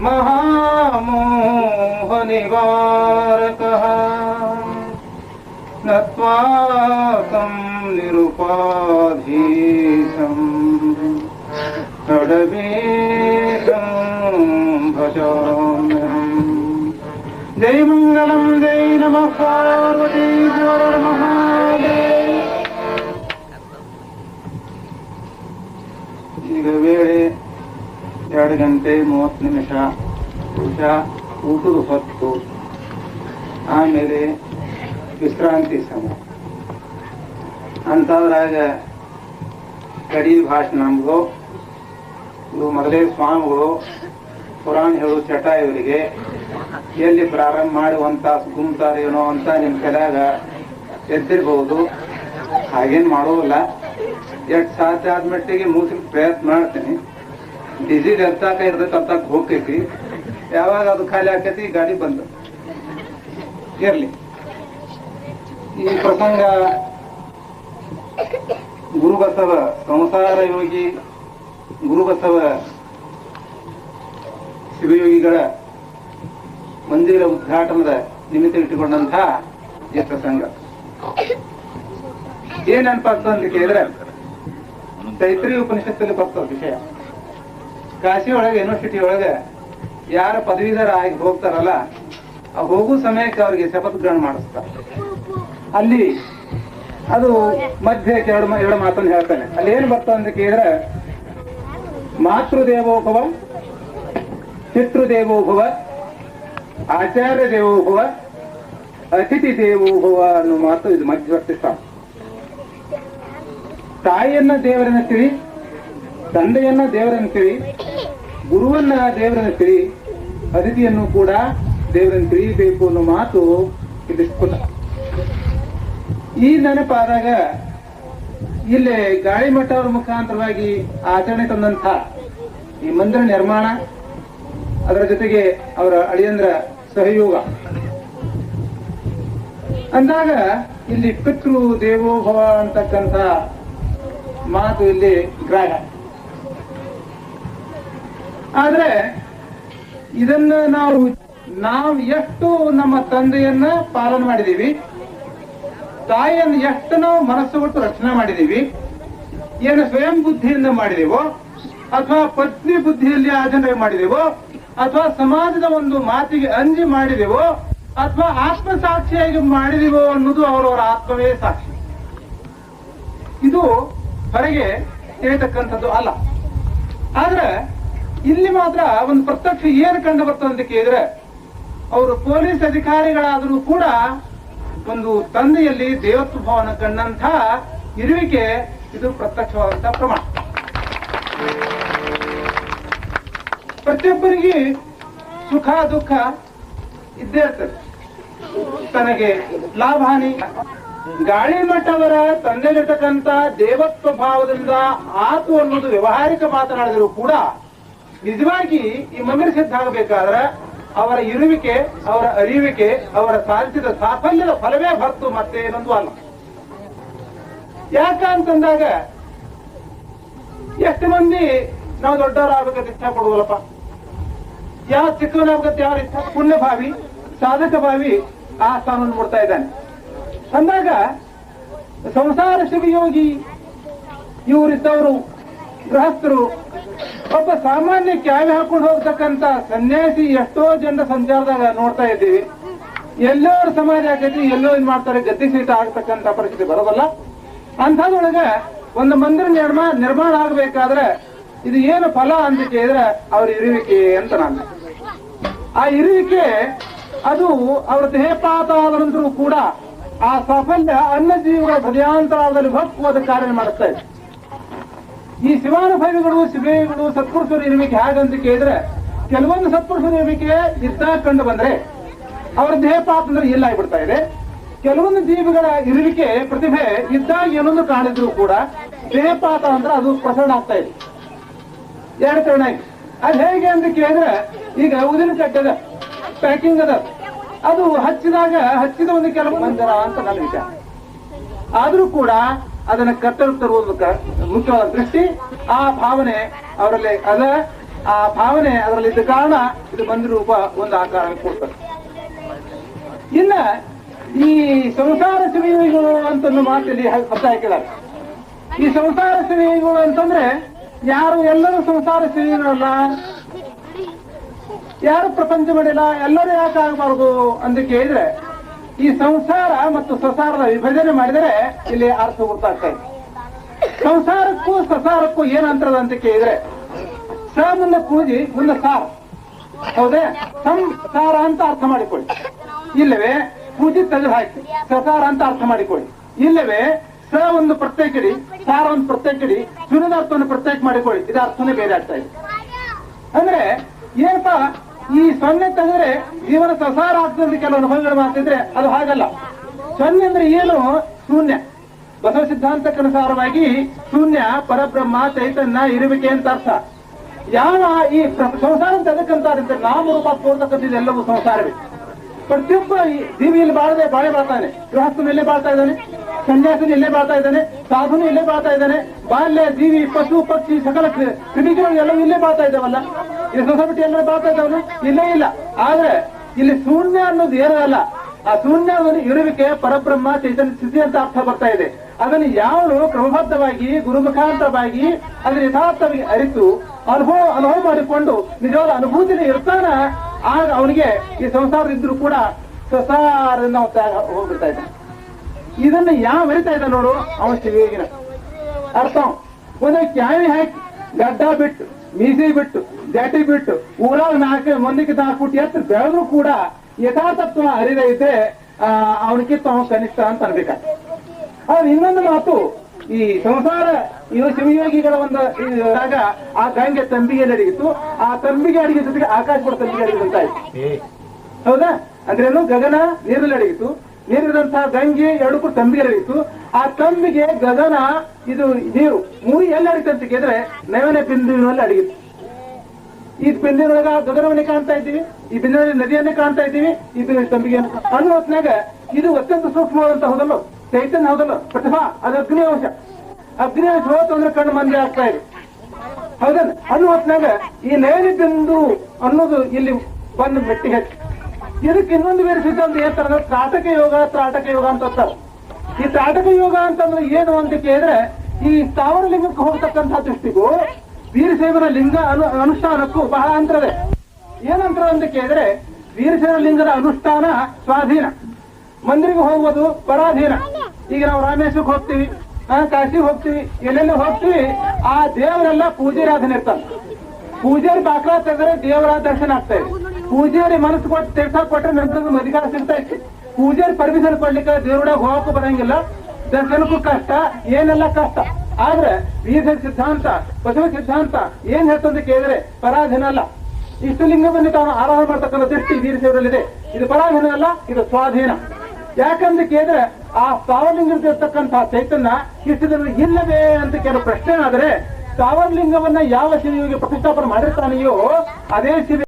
महामोहनिवारकः नत्वा तं निरुपाधीशम् षड्वेदं भजाम्यहम्। जय मंगलम जय नमः पार्वती हर महादेव। ಈಗ ವೇಳೆ 2 ಗಂಟೆ 30 ನಿಮಿಷ ಊಟದ ಹೊತ್ತು, ಆಮೇಲೆ ವಿಶ್ರಾಂತಿ ಸಮಯ ಅಂತದ್ರಾಗ ಕಡಿ ಭಾಷಣ ನಮ್ದು ಇವು ಮೊದಲೇ ಸ್ವಾಮಿಗಳು ಪುರಾಣ ಹೇಳು ಚಟ ಇವರಿಗೆ ಎಲ್ಲಿ ಪ್ರಾರಂಭ ಮಾಡಿ ಒಂದು ತಾಸು ಗುಮ್ತಾರೇನೋ ಅಂತ ನಿಮ್ಮ ಕೈಯಾಗ ಎದ್ದಿರ್ಬಹುದು. ಹಾಗೇನು ಮಾಡೋದಿಲ್ಲ, ಎಷ್ಟು ಸಾಧ್ಯ ಆದ್ಮಟ್ಟಿಗೆ ಮುಗಿಸ್ಲಿಕ್ಕೆ ಪ್ರಯತ್ನ ಮಾಡ್ತೀನಿ. ಡಿಸಿಲ್ ಎತ್ತಾಕ ಇರ್ತೈತೆ ಅತ್ತಾಕ ಹೋಗ್ತೈತಿ, ಯಾವಾಗ ಅದು ಖಾಲಿ ಆಕೈತಿ ಗಾಡಿ ಬಂದು ಇರ್ಲಿ. ಈ ಪ್ರಸಂಗ ಗುರುಬಸವ ಸಂಸಾರ ಯೋಗಿ ಗುರುಬಸವ ಶಿವಯೋಗಿಗಳ ಮಂದಿರ ಉದ್ಘಾಟನದ ನಿಮಿತ್ತ ಇಟ್ಟುಕೊಂಡಂತಹ ಈ ಪ್ರಸಂಗ ಏನನ್ಪಾಗ್ತ ಅಂತ ಕೇಳಿದ್ರೆ, ತೈತ್ರಿ ಉಪನಿಷತ್ತಲ್ಲಿ ಬರ್ತದ ವಿಷಯ. ಕಾಶಿ ಒಳಗೆ ಯೂನಿವರ್ಸಿಟಿ ಒಳಗೆ ಯಾರ ಪದವೀಧರ ಆಗಿ ಹೋಗ್ತಾರಲ್ಲ, ಆ ಹೋಗೋ ಸಮಯಕ್ಕೆ ಅವ್ರಿಗೆ ಶಪಥ ಗ್ರಹಣ ಮಾಡಿಸ್ತಾರೆ. ಅಲ್ಲಿ ಅದು ಮಧ್ಯೆ ಎರಡು ಮಾತನ್ನು ಹೇಳ್ತಾನೆ. ಅಲ್ಲಿ ಏನ್ ಬರ್ತದೆ ಅಂತ ಕೇಳಿದ್ರೆ, ಮಾತೃದೇವೋಭವ, ಪಿತೃದೇವೋಭವ, ಆಚಾರ್ಯ ದೇವೋಭವ, ಅತಿಥಿ ದೇವೋಭವ ಅನ್ನೋ ಮಾತು ಇದು ಮಧ್ಯವರ್ತಿ ಸ್ಥಾನ. ತಾಯಿಯನ್ನ ದೇವರನ್ನ ತಿಳಿ, ತಂದೆಯನ್ನ ದೇವರನ್ನ ತಿಳಿ, ಗುರುವನ್ನ ದೇವರನ್ನ ತಿಳಿ, ಅತಿಥಿಯನ್ನು ಕೂಡ ದೇವರನ್ನ ತಿಳಿಯಬೇಕು ಅನ್ನೋ ಮಾತು ಇದು ಸ್ಫುಟ. ಈ ನೆನಪಾದಾಗ ಇಲ್ಲಿ ಗಾಳಿಮಠ ಅವರ ಮುಖಾಂತರವಾಗಿ ಆಚರಣೆ ತಂದಂಥ ಈ ಮಂದಿರ ನಿರ್ಮಾಣ, ಅದರ ಜೊತೆಗೆ ಅವರ ಅಳಿಯಂದ್ರ ಸಹಯೋಗ ಅಂದಾಗ ಇಲ್ಲಿ ಪಿತೃ ದೇವೋಭವ ಅಂತಕ್ಕಂಥ ಮಾತು ಇಲ್ಲಿ ಗ್ರಾಹ್ಯ. ಆದ್ರೆ ಇದನ್ನ ನಾವು ಎಷ್ಟು ನಮ್ಮ ತಂದೆಯನ್ನ ಪಾಲನೆ ಮಾಡಿದೀವಿ, ತಾಯಿಯನ್ನು ಎಷ್ಟು ನಾವು ಮನಸ್ಸು ಬಿಟ್ಟು ರಕ್ಷಣೆ ಮಾಡಿದೀವಿ, ಏನು ಸ್ವಯಂ ಬುದ್ಧಿಯಿಂದ ಮಾಡಿದೆವೋ ಅಥವಾ ಪತ್ನಿ ಬುದ್ಧಿಯಲ್ಲಿ ಆಚರಣೆ ಮಾಡಿದೆವೋ ಅಥವಾ ಸಮಾಜದ ಒಂದು ಮಾತಿಗೆ ಅಂಜಿ ಮಾಡಿದೆವೋ ಅಥವಾ ಆತ್ಮಸಾಕ್ಷಿಯಾಗಿ ಮಾಡಿದೆವೋ ಅನ್ನೋದು ಅವರವರ ಆತ್ಮವೇ ಸಾಕ್ಷಿ. ಇದು ಹೊರಗೆ ಹೇಳ್ತಕ್ಕಂಥದ್ದು ಅಲ್ಲ. ಆದ್ರೆ ಇಲ್ಲಿ ಮಾತ್ರ ಒಂದು ಪ್ರತ್ಯಕ್ಷ ಏನು ಕಂಡು ಬರ್ತದೆ ಅಂತ ಕೇಳಿದ್ರೆ, ಅವರು ಪೊಲೀಸ್ ಅಧಿಕಾರಿಗಳಾದರೂ ಕೂಡ ಒಂದು ತಂದೆಯಲ್ಲಿ ದೇವತ್ವ ಭಾವನ ಕಂಡಂಥ ಇರುವಿಕೆ ಇದು ಪ್ರತ್ಯಕ್ಷವಾದಂತಹ ಪ್ರಮಾಣ. ಪ್ರತಿಯೊಬ್ಬರಿಗೆ ಸುಖ ದುಃಖ ಇದ್ದೇ ಇರ್ತದೆ, ತನಗೆ ಲಾಭ ಹಾನಿ. ಗಾಳಿಮಠವರ ತಂದೆಲಿರ್ತಕ್ಕಂಥ ದೇವತ್ವ ಭಾವದಿಂದ ಆತು ಅನ್ನೋದು ವ್ಯವಹಾರಿಕ ಮಾತನಾಡಿದರೂ ಕೂಡ ನಿಜವಾಗಿ ಈ ಮಂದಿರ ಸಿದ್ಧ ಆಗಬೇಕಾದ್ರೆ ಅವರ ಇರುವಿಕೆ, ಅವರ ಅರಿವಿಕೆ, ಅವರ ಸಾಧಿಸಿದ ಸಾಫಲ್ಯದ ಫಲವೇ ಹೊರತು ಮತ್ತೆ ಏನೊಂದು ಅಲ್ಲ. ಯಾಕಂತಂದಾಗ ಎಷ್ಟು ಮಂದಿ ನಾವು ದೊಡ್ಡವರಾಗಬೇಕಂತ ಇಚ್ಛಾ ಪಡುವಲ್ಲಪ್ಪ, ಯಾವ ಚಿಕ್ಕವನಾಗಬೇಕಂತ ಯಾವ ಇಚ್ಛಾ, ಪುಣ್ಯಭಾವಿ ಸಾಧಕ ಭಾವಿ ಆ ಸ್ಥಾನವನ್ನು ಕೊಡ್ತಾ ಇದ್ದಾನೆ. ಅಂದಾಗ ಸಂಸಾರ ಶಿವಯೋಗಿ ಇವರಿದ್ದವರು ಗೃಹಸ್ಥರು, ಒಬ್ಬ ಸಾಮಾನ್ಯ ಕ್ಯಾವೆ ಹಾಕೊಂಡು ಹೋಗ್ತಕ್ಕಂಥ ಸನ್ಯಾಸಿ ಎಷ್ಟೋ ಜನರ ಸಂಚಾರದಾಗ ನೋಡ್ತಾ ಇದ್ದೀವಿ. ಎಲ್ಲೋ ಅವ್ರ ಸಮಾಜ ಆಗೈತಿ, ಎಲ್ಲೋ ಏನ್ ಮಾಡ್ತಾರೆ, ಗದ್ದೆ ಸೀಟ ಆಗ್ತಕ್ಕಂಥ ಪರಿಸ್ಥಿತಿ ಬರೋದಲ್ಲ. ಅಂಥದ್ರೊಳಗೆ ಒಂದು ಮಂದಿರ ನಿರ್ಮಾಣ ಆಗ್ಬೇಕಾದ್ರೆ ಇದು ಏನು ಫಲ ಅಂತ ಕೇಳಿದ್ರೆ ಅವ್ರ ಇರುವಿಕೆ ಅಂತ ನಾನು. ಆ ಇರುವಿಕೆ ಅದು ಅವ್ರ ದೇಹಪಾತ ಆದ ನಂತರ ಕೂಡ ಆ ಸಾಫಲ್ಯ ಅನ್ನ ಜೀವಗಳ ಹೃದಯಾಂತರದಲ್ಲಿ ಭಕ್ತಿವಾದ ಕಾರ್ಯ ಮಾಡುತ್ತಾ ಇದೆ. ಈ ಶಿವಾನುಭವಿಗಳು, ಶಿವಯೋಗಿಗಳು, ಸತ್ಪುರುಷರ ಇರುವಿಕೆ ಹೇಗಂತ ಕೇಳಿದ್ರೆ, ಕೆಲವೊಂದು ಸತ್ಪುರುಷರ ಇರುವಿಕೆ ಇದ್ದಾಗ ಕಂಡು ಬಂದ್ರೆ ಅವರ ದೇಹಪಾತ ಅಂದ್ರೆ ಇಲ್ಲ ಆಗ್ಬಿಡ್ತಾ ಇದೆ. ಕೆಲವೊಂದು ಜೀವಿಗಳ ಇರುವಿಕೆ ಪ್ರತಿಭೆ ಇದ್ದಾಗ ಏನೊಂದು ಕಾಣಿದ್ರು ಕೂಡ ದೇಹಪಾತ ಅಂದ್ರೆ ಅದು ಪ್ರಸರಣ ಆಗ್ತಾ ಇದೆ. ಎರಡು ತರನಾಗಿ ಅದು ಹೇಗೆ ಅಂತ ಕೇಳಿದ್ರೆ, ಈಗ ಉದಿನ ಕಟ್ಟದ ಪ್ಯಾಕಿಂಗ್ ಅದ, ಅದು ಹಚ್ಚಿದ ಒಂದು ಕೆಲವು ಮಂದಿರ ಅಂತ ನನ್ನ ವಿಚಾರ. ಆದ್ರೂ ಕೂಡ ಅದನ್ನ ಕತ್ತಲು ತರುವುದಕ್ಕೆ ಮುಖ್ಯವಾದ ದೃಷ್ಟಿ, ಆ ಭಾವನೆ ಅವರಲ್ಲಿ ಅದ. ಆ ಭಾವನೆ ಅದರಲ್ಲಿದ್ದ ಕಾರಣ ಇದು ಮಂದಿರ ರೂಪ ಒಂದು ಆಕಾರ ಕೊಡ್ತದೆ. ಇನ್ನ ಈ ಸಂಸಾರ ಸೇವೆಗಳು ಅಂತ ಮಾತಲ್ಲಿ ಅರ್ಥ ಹಾಕಿದ್ದಾರೆ. ಈ ಸಂಸಾರ ಸೇವೆಗಳು ಅಂತಂದ್ರೆ ಯಾರು ಎಲ್ಲರೂ ಸಂಸಾರ ಸೇವೆಗಳಲ್ಲ, ಯಾರು ಪ್ರಪಂಚ ಮಾಡಿಲ್ಲ, ಎಲ್ಲರೂ ಯಾಕೆ ಆಗಬಾರ್ದು ಅಂತ ಕೇಳಿದ್ರೆ ಈ ಸಂಸಾರ ಮತ್ತು ಸಸಾರದ ವಿಭಜನೆ ಮಾಡಿದರೆ ಇಲ್ಲಿ ಅರ್ಥ ಗೊತ್ತಾಗ್ತಾ ಇದೆ. ಸಂಸಾರಕ್ಕೂ ಸಸಾರಕ್ಕೂ ಏನ್ ಅಂತರದ ಅಂತ ಕೇಳಿದ್ರೆ ಸ ಮುಂದೆ ಪೂಜಿ ಮುಂದೆ ಸಾರ, ಹೌದೇ? ಸಂಸಾರ ಅಂತ ಅರ್ಥ ಮಾಡಿಕೊಳ್ಳಿ, ಇಲ್ಲವೇ ಪೂಜಿ ತೆಗೆದು ಹಾಕಿ ಸಸಾರ ಅಂತ ಅರ್ಥ ಮಾಡಿಕೊಳ್ಳಿ, ಇಲ್ಲವೇ ಸ ಒಂದು ಪ್ರತ್ಯೇಕ ಇಡಿ, ಸಾರ ಒಂದು ಪ್ರತ್ಯೇಕ ಇಡಿ, ಸುನದ ಅರ್ಥವನ್ನು ಪ್ರತ್ಯೇಕ ಮಾಡಿಕೊಳ್ಳಿ. ಇದು ಅರ್ಥನೇ ಬೇರೆ ಆಗ್ತಾ ಇದೆ. ಅಂದ್ರೆ ಏನಪ್ಪಾ, ಈ ಸೊನ್ನೆ ತೆಗೆದ್ರೆ ಜೀವನ ಸಸಾರ ಆಗ್ತದೆ ಕೆಲವು ಅನುಭವಗಳು ಮಾತಿದ್ರೆ ಅದು ಹಾಗಲ್ಲ. ಸೊನ್ನೆ ಅಂದ್ರೆ ಏನು? ಶೂನ್ಯ. ಬಸವ ಸಿದ್ಧಾಂತಕ್ಕನುಸಾರವಾಗಿ ಶೂನ್ಯ, ಪರಬ್ರಹ್ಮ, ಚೈತನ್ಯ ಇರುವಿಕೆ ಅಂತ ಅರ್ಥ. ಯಾವ ಈ ಸಂಸಾರ ತೆಗೆದಕ್ಕಂತ ನಾಮರೂಪ ತೋರ್ತಕ್ಕಂಥದ್ದು ಎಲ್ಲವೂ ಸಂಸಾರವೇ. ಪ್ರತಿಯೊಬ್ಬ ಜೀವಿಯಲ್ಲಿ ಬಾಳೆ ಬಾಳ್ತಾನೆ. ಗೃಹಸ್ಥನು ಇಲ್ಲೇ ಬಾಳ್ತಾ ಇದ್ದಾನೆ, ಸನ್ಯಾಸಿನಿ ಇಲ್ಲೇ ಬಾಳ್ತಾ ಇದ್ದಾನೆ, ಸಾಧುನು ಇಲ್ಲೇ ಬಾಳ್ತಾ ಇದ್ದಾನೆ, ಬಾಲ್ಯ ಜೀವಿ ಪಶು ಪಕ್ಷಿ ಸಕಲ ಕ್ರಿಮಿಗಳು ಎಲ್ಲವೂ ಇಲ್ಲೇ ಬಾಳ್ತಾ ಇದ್ದಾವಲ್ಲ. ಈ ಸೊಸೈಟಿ ಎಲ್ಲ ಬಾಳ್ತಾ ಇದ್ದಾವಲ್ಲ, ಇಲ್ಲೇ ಇಲ್ಲ. ಆದ್ರೆ ಇಲ್ಲಿ ಶೂನ್ಯ ಅನ್ನೋದು ಏನೂ ಅಲ್ಲ. ಆ ಶೂನ್ಯ ಅನ್ನೋದು ಇರುವಿಕೆ, ಪರಬ್ರಹ್ಮ, ಚೈತನ್ಯ ಸ್ಥಿತಿ ಅಂತ ಅರ್ಥ ಬರ್ತಾ ಇದೆ. ಅದನ್ನು ಯಾವನು ಕ್ರಮಬದ್ಧವಾಗಿ ಗುರುಮುಖಾಂತರವಾಗಿ ಅದನ್ನ ಯಥಾರ್ಥವಾಗಿ ಅರಿತು ಅನುಭವ ಮಾಡಿಕೊಂಡು ನಿಜವಾದ ಅನುಭೂತಿನೇ ಇರ್ತಾನ, ಆಗ ಅವನಿಗೆ ಈ ಸಂಸಾರ ಇದ್ರೂ ಕೂಡ ಸಸಾರದಿಂದ ಹೋಗ್ಬಿಡ್ತಾ ಇದ್ದ. ಇದನ್ನ ಯಾವ ಅರಿತಾ ಇದ್ದ ನೋಡು, ಅವನ ಶಿವೇಗಿನ ಅರ್ಥ. ಒಂದು ಕ್ಯಾವಿ ಹಾಕಿ ಗಡ್ಡ ಬಿಟ್ಟು, ಮೀಸೆ ಬಿಟ್ಟು, ಜಾಟಿ ಬಿಟ್ಟು, ಊರಾಗ ಮಂದಿಗೆ 4 ಫುಟ್ ಎತ್ತರ ಬೆಳೆದ್ರು ಕೂಡ ಯಥಾರ್ಥತ್ವ ಅರಿದ ಇದ್ರೆ ಅವನಿಗಿಂತ ಅವನು ಕನಿಷ್ಠ ಅಂತ ಅನ್ಬೇಕಾಗ್ತದೆ. ಅವ್ರು ಇನ್ನೊಂದು ಮಾತು, ಈ ಸಂಸಾರ ಶಿವಯೋಗಿಗಳ ಒಂದು ಆಗ ಆ ಗಂಗೆ ತಂಬಿಗೆ ಅಡಗಿತ್ತು, ಆ ತಂಬಿಗೆ ಅಡಿಗೆ ಜೊತೆಗೆ ಆಕಾಶ ಕೂಡ ತಂಬಿಗೆ ಅಡಿಗೆ ಇತ್ತು. ಹೌದಾ? ಅಂದ್ರೇನು? ಗಗನ ನೀರಲ್ಲಿ ಅಡಗಿತ್ತು, ನೀರಿದಂತಹ ಗಂಗೆ ಎರಡು ಕೂಡ ತಂಬಿಗೆ ಅಡಗಿತ್ತು. ಆ ತಂಬಿಗೆ, ಗಗನ, ಇದು ನೀರು ಮೂರು ಎಲ್ಲಿ ಅಡಿತು ಅಂತ ಕೇಳಿದ್ರೆ ನವನೆ ಬಿಂದುವಿನಲ್ಲಿ ಅಡಗಿತ್ತು. ಈ ಬಿಂದುವಿನೊಳಗ ಗಗನವನ್ನೇ ಕಾಣ್ತಾ ಇದ್ದೀವಿ, ಈ ಬಿಂದುವಿನ ನದಿಯನ್ನೇ ಕಾಣ್ತಾ ಇದ್ದೀವಿ, ಈ ತಂಬಿಗೆ ಅನ್ನೋ ಹೊತ್ನಾಗ ಇದು ಅತ್ಯಂತ ಸೂಕ್ಷ್ಮವಾದಂತ ಹೌದಲ್ಲ, ಚೈತನ್ಯ ಹೌದಲ್ಲ, ಪ್ರತಿಭಾ, ಅದು ಅಗ್ನಿವಂಶ. ಅಗ್ನಿವಂಶ ಹೋತು ಅಂದ್ರೆ ಕಣ್ಣು ಮಂದಿ ಆಗ್ತಾ ಇದೆ, ಹೌದಲ್ಲ? ಅನ್ನೋ ಹೊತ್ನಾಗ ಈ ನಯನ ಬಿಂದು ಅನ್ನೋದು ಇಲ್ಲಿ ಬಂದು ಮೆಟ್ಟಿ ಹಚ್ಚಿ. ಇದಕ್ಕೆ ಇನ್ನೊಂದು ಬೇರೆ ಸಿದ್ಧಾಂತ ಹೇಳ್ತಾರೆ, ತ್ರಾಟಕ ಯೋಗ ಅಂತ ಅಂತಾರೆ. ಈ ತ್ರಾಟಕ ಯೋಗ ಅಂತಂದ್ರೆ ಏನು ಅಂತ ಕೇಳಿದ್ರೆ, ಈ ಸ್ಥಾವರ ಲಿಂಗಕ್ಕೆ ಹೋಗ್ತಕ್ಕಂತಹ ದೃಷ್ಟಿಗೂ ವೀರಶೈವನ ಲಿಂಗ ಅನುಷ್ಠಾನಕ್ಕೂ ಬಹಳ ಅಂತರದೆ. ಏನಂತರ ಅಂತ ಕೇಳಿದ್ರೆ, ವೀರಶೈವ ಲಿಂಗದ ಅನುಷ್ಠಾನ ಸ್ವಾಧೀನ, ಮಂದಿರಿಗೆ ಹೋಗುವುದು ಪರಾಧೀನ. ಈಗ ನಾವು ರಾಮೇಶ್ವರಕ್ಕೆ ಹೋಗ್ತೀವಿ, ಕಾಶಿಗೆ ಹೋಗ್ತೀವಿ, ಎಲ್ಲೆಲ್ಲ ಹೋಗ್ತೀವಿ, ಆ ದೇವರೆಲ್ಲ ಪೂಜಾರಾಧನೆ ಇರ್ತಾನೆ. ಪೂಜಾರಿ ಬಾಕ್ಲಾ ತೆಗೆದ್ರೆ ದೇವರ ದರ್ಶನ ಆಗ್ತಾ ಇದೆ. ಪೂಜಾರಿ ಮನಸ್ಸು ಕೊಟ್ಟು ತೀರ್ಥ ಕೊಟ್ಟರೆ ನಂತರ ಅಧಿಕಾರ ಸಿಗ್ತಾ ಇತ್ತು. ಪೂಜಾರಿ ಪರ್ಮಿಷನ್ ಕೊಡ್ಲಿಕ್ಕೆ ದೇವರ ಹೋಗಕ್ಕೂ ಬರಂಗಿಲ್ಲ, ದರ್ಶನಕ್ಕೂ ಕಷ್ಟ, ಏನೆಲ್ಲ ಕಷ್ಟ. ಆದ್ರೆ ವೀರ ಸಿದ್ಧಾಂತ, ಬಸವ ಸಿದ್ಧಾಂತ ಏನ್ ಹೇಳ್ತಂತ ಕೇಳಿದ್ರೆ ಪರಾಧೀನ ಅಲ್ಲ. ಇಷ್ಟು ಲಿಂಗವನ್ನು ತಾನು ಆರಾಧನೆ ಮಾಡ್ತಕ್ಕಂಥ ದೃಷ್ಟಿ ವೀರಶೈವರಲ್ಲಿದೆ. ಇದು ಪರಾಧೀನ ಅಲ್ಲ, ಇದು ಸ್ವಾಧೀನ. ಯಾಕಂದ್ರೆ ಕೇಳಿದ್ರೆ ಆ ಸ್ಥಾವರಲಿಂಗದಲ್ಲಿರ್ತಕ್ಕಂತಹ ಚೈತನ್ಯ ಇಷ್ಟದಲ್ಲಿ ಇಲ್ಲವೇ ಅಂತ ಕೆಲವು ಪ್ರಶ್ನೆ ಆದ್ರೆ, ಸ್ಥಾವರಲಿಂಗವನ್ನ ಯಾವ ಶಿವನಿಗೆ ಪ್ರತಿಷ್ಠಾಪನೆ ಮಾಡಿರ್ತಾನೆಯೋ ಅದೇ ಶಿವ